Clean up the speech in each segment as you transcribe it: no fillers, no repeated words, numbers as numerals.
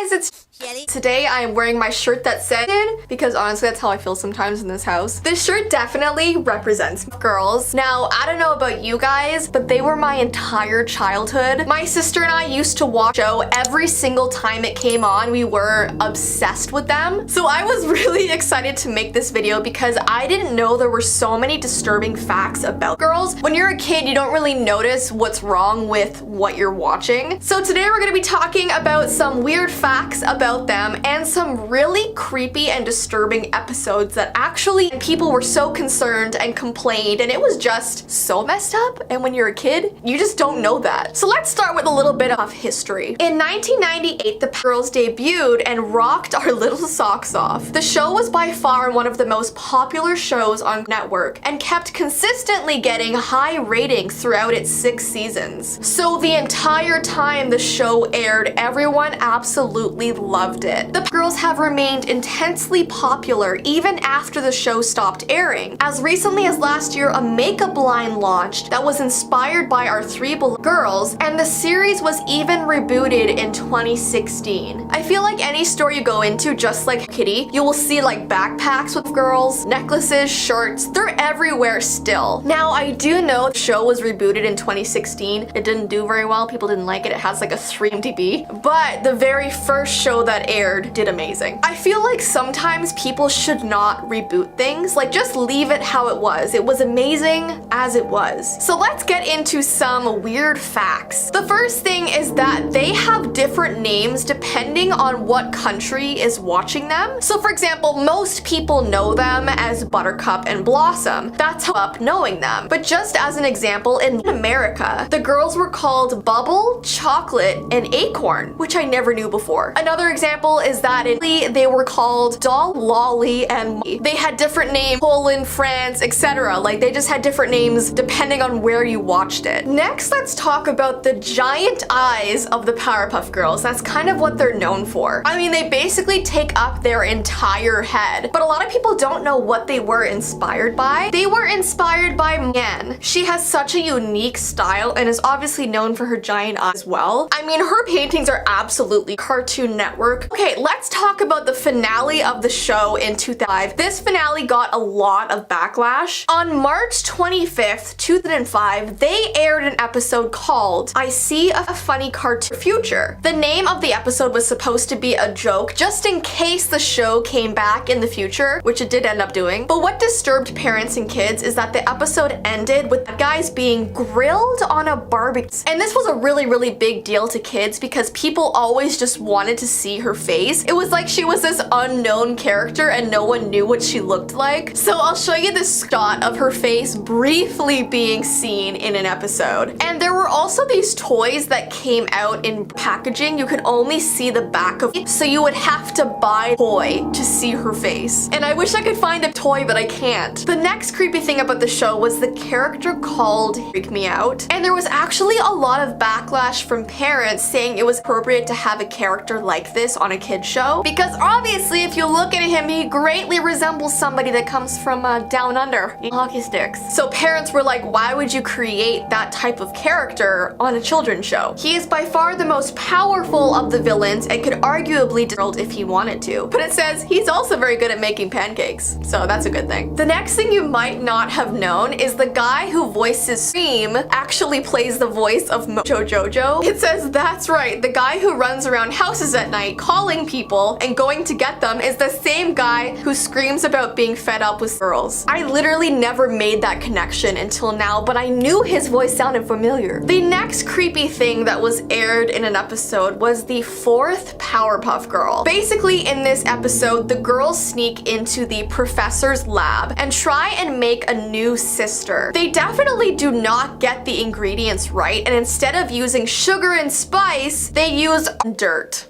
guys, it's Today I am wearing my shirt that said because honestly that's how I feel sometimes in this house. This shirt definitely represents girls. Now, I don't know about you guys, but they were my entire childhood. My sister and I used to watch the show every single time it came on. We were obsessed with them. So I was really excited to make this video because I didn't know there were so many disturbing facts about girls. When you're a kid, you don't really notice what's wrong with what you're watching. So today we're gonna be talking about some weird facts about them and some really creepy and disturbing episodes that actually people were so concerned and complained, and it was just so messed up. And when you're a kid, you just don't know that. So let's start with a little bit of history. In 1998, the girls debuted and rocked our little socks off. The show was by far one of the most popular shows on network and kept consistently getting high ratings throughout its 6 seasons. So the entire time the show aired, everyone absolutely loved it. The girls have remained intensely popular even after the show stopped airing. As recently as last year, a makeup line launched that was inspired by our 3 beloved girls, and the series was even rebooted in 2016. I feel like any store you go into, just like Kitty, you will see like backpacks with girls, necklaces, shirts, they're everywhere still. Now, I do know the show was rebooted in 2016. It didn't do very well, people didn't like it. It has like a 3 IMDb, but the very first show that aired did amazing. I feel like sometimes people should not reboot things, like just leave it how it was. It was amazing as it was. So let's get into some weird facts. The first thing is that they have different names depending on what country is watching them. So for example, most people know them as Buttercup and Blossom. That's how up knowing them. But just as an example, in America, the girls were called Bubble, Chocolate, and Acorn, which I never knew before. Another example is that in Italy, they were called Doll, Lolly, and they had different names, Poland, France, etc. Like they just had different names depending on where you watched it. Next, let's talk about the giant eyes of the Powerpuff Girls. That's kind of what they're known for. I mean, they basically take up their entire head, but a lot of people don't know what they were inspired by. They were inspired by Yan. She has such a unique style and is obviously known for her giant eyes as well. I mean, her paintings are absolutely Cartoon Network. Okay, let's talk about the finale of the show in 2005. This finale got a lot of backlash. On March 25th, 2005, they aired an episode called I See a Funny Cartoon Future. The name of the episode was supposed to be a joke just in case the show came back in the future, which it did end up doing. But what disturbed parents and kids is that the episode ended with the guys being grilled on a barbecue. And this was a really big deal to kids because people always just wanted to see her face. It was like she was this unknown character and no one knew what she looked like. So I'll show you this shot of her face briefly being seen in an episode. And there were also these toys that came out in packaging. You could only see the back of it, so you would have to buy a toy to see her face. And I wish I could find a toy, but I can't. The next creepy thing about the show was the character called Freak Me Out. And there was actually a lot of backlash from parents saying it was appropriate to have a character like this on a kid's show, because obviously if you look at him, he greatly resembles somebody that comes from down under in hockey sticks. So parents were like, why would you create that type of character on a children's show? He is by far the most powerful of the villains and could arguably destroy the world if he wanted to. But it says he's also very good at making pancakes, so that's a good thing. The next thing you might not have known is the guy who voices Scream actually plays the voice of Mojo Jojo. It says that's right, the guy who runs around houses at night calling people and going to get them is the same guy who screams about being fed up with girls. I literally never made that connection until now, but I knew his voice sounded familiar. The next creepy thing that was aired in an episode was the 4th Powerpuff Girl. Basically, in this episode, the girls sneak into the professor's lab and try and make a new sister. They definitely do not get the ingredients right, and instead of using sugar and spice, they use dirt.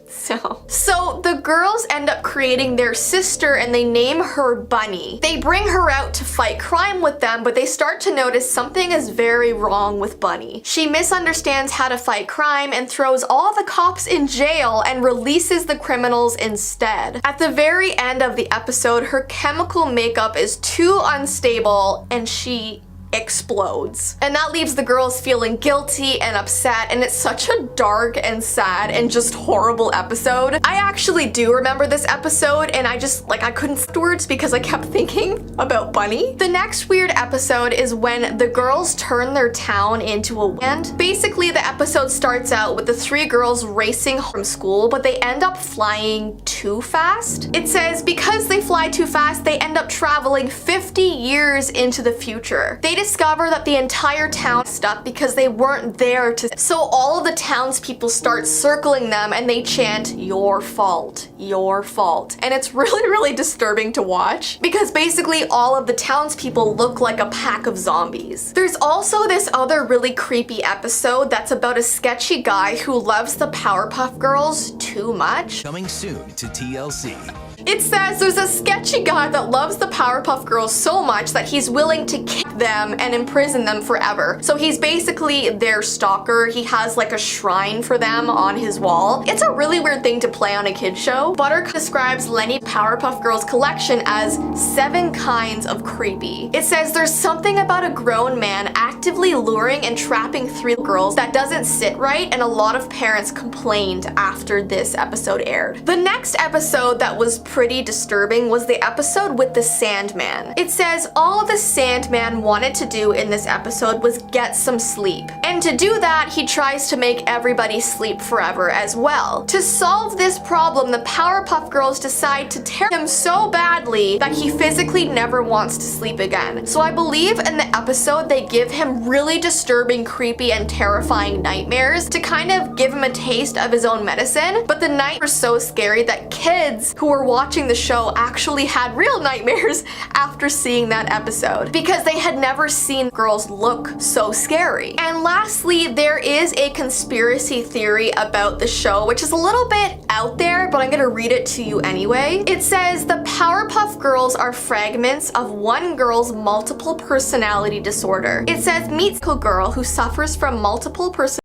So the girls end up creating their sister and they name her Bunny. They bring her out to fight crime with them, but they start to notice something is very wrong with Bunny. She misunderstands how to fight crime and throws all the cops in jail and releases the criminals instead. At the very end of the episode, her chemical makeup is too unstable and she explodes. And that leaves the girls feeling guilty and upset, and it's such a dark and sad and just horrible episode. I actually do remember this episode, and I couldn't say words because I kept thinking about Bunny. The next weird episode is when the girls turn their town into a land. Basically, the episode starts out with the three girls racing from school, but they end up flying too fast. It says because they fly too fast, they end up traveling 50 years into the future. They discover that the entire town is stuck because they weren't there to. So all of the townspeople start circling them and they chant, "Your fault, your fault." And it's really, really disturbing to watch because basically all of the townspeople look like a pack of zombies. There's also this other really creepy episode that's about a sketchy guy who loves the Powerpuff Girls too much. Coming soon to TLC. It says there's a sketchy guy that loves the Powerpuff Girls so much that he's willing to kick them and imprison them forever. So he's basically their stalker. He has like a shrine for them on his wall. It's a really weird thing to play on a kid's show. Buttercup describes Lenny Powerpuff Girls collection as 7 kinds of creepy. It says there's something about a grown man actively luring and trapping 3 girls that doesn't sit right, and a lot of parents complained after this episode aired. The next episode that was pretty disturbing was the episode with the Sandman. It says all the Sandman wanted to do in this episode was get some sleep. And to do that, he tries to make everybody sleep forever as well. To solve this problem, the Powerpuff Girls decide to tear him so badly that he physically never wants to sleep again. So I believe in the episode they give him really disturbing, creepy, and terrifying nightmares to kind of give him a taste of his own medicine. But the nights were so scary that kids who were watching the show actually had real nightmares after seeing that episode because they had never seen girls look so scary. And lastly, there is a conspiracy theory about the show, which is a little bit out there, but I'm gonna read it to you anyway. It says the Powerpuff Girls are fragments of one girl's multiple personality disorder. It says meets a girl who suffers from multiple personality